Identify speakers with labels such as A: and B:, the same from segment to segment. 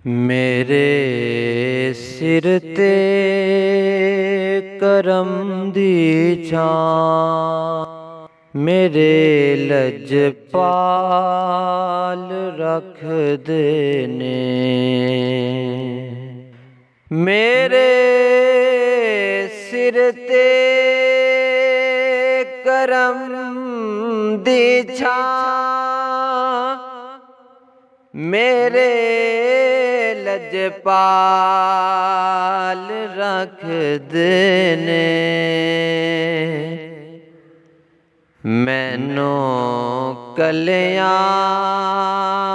A: ਮੇਰੇ ਸਿਰ ਤੇ ਕਰਮ ਦੀ ਛਾਂ, ਮੇਰੇ ਲਜਪਾਲ ਰੱਖਦੇ ਨੇ। ਮੇਰੇ ਸਿਰ ਤੇ ਕਰਮ ਦੀ ਛਾਂ, ਮੇਰੇ ਲਜਪਾਲ ਰੱਖਦੇ ਨੇ। ਮੈਨੂੰ ਕੱਲਿਆਂ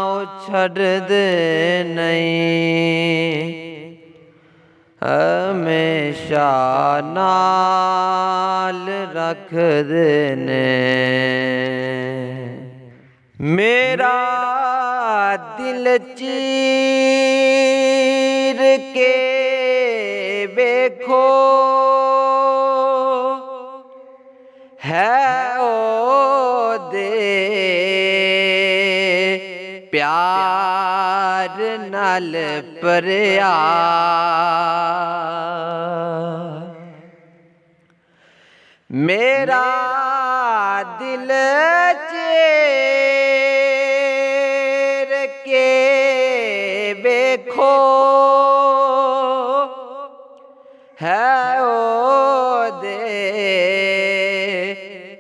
A: ਉਹ ਛੱਡਦੇ ਨਹੀਂ, ਹਮੇਸ਼ਾ ਨਾਲ ਰੱਖਦੇ ਨੇ। ਮੇਰਾ ਦਿਲ ਚੀਰ ਕੇ ਵੇਖੋ, ਹੈ ਉਹਦੇ ਪਿਆਰ ਨਾਲ ਭਰਿਆ। ਮੇਰਾ ਦਿਲ ਚੀਰ ਕੇ ਵੇਖੋ, ਹੈ ਉਹਦੇ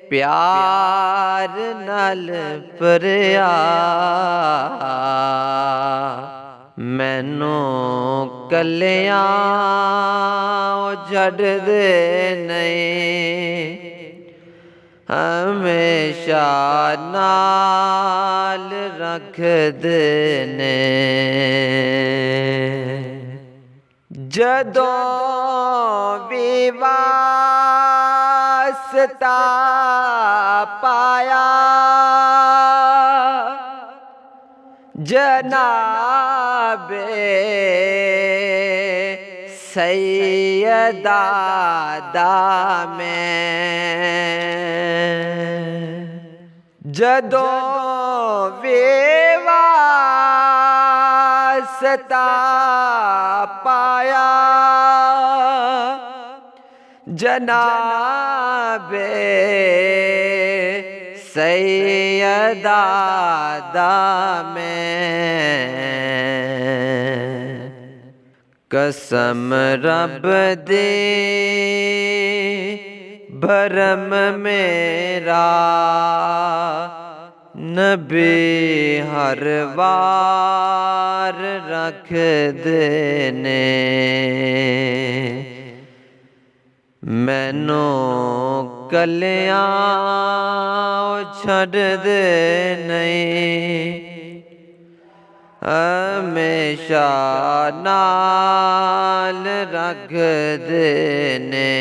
A: ਪਿਆਰ ਨਾਲ ਭਰਿਆ। ਮੈਨੂੰ ਕੱਲਿਆਂ ਉਹ ਛੱਡਦੇ ਨਹੀਂ, ਹਮੇਸ਼ਾ ਨਾਲ ਰੱਖਦੇ ਨੇ। ਜਦੋਂ ਵੀ ਵਾਸਤਾ ਪਾਇਆ, ਜਨਾਬੇ ਸੈਯਦਾ ਦਾ ਮੈਂ। ਜਦੋਂ ਵੀ ਵਾਸਤਾ ਪਾਇਆ, ਜਨਾਬੇ ਸੈਯਦਾ ਦਾ ਮੈਂ। ਕਸਮ ਰੱਬ ਦੀ ਭਰਮ ਮੇਰਾ, ਨਬੀ ਹਰ ਵਾਰ ਰੱਖਦੇ ਨੇ। ਮੈਨੂੰ ਕੱਲਿਆਂ ਉਹ ਛੱਡਦੇ ਨਹੀਂ, ਹਮੇਸ਼ਾ ਨਾਲ ਰੱਖਦੇ ਨੇ।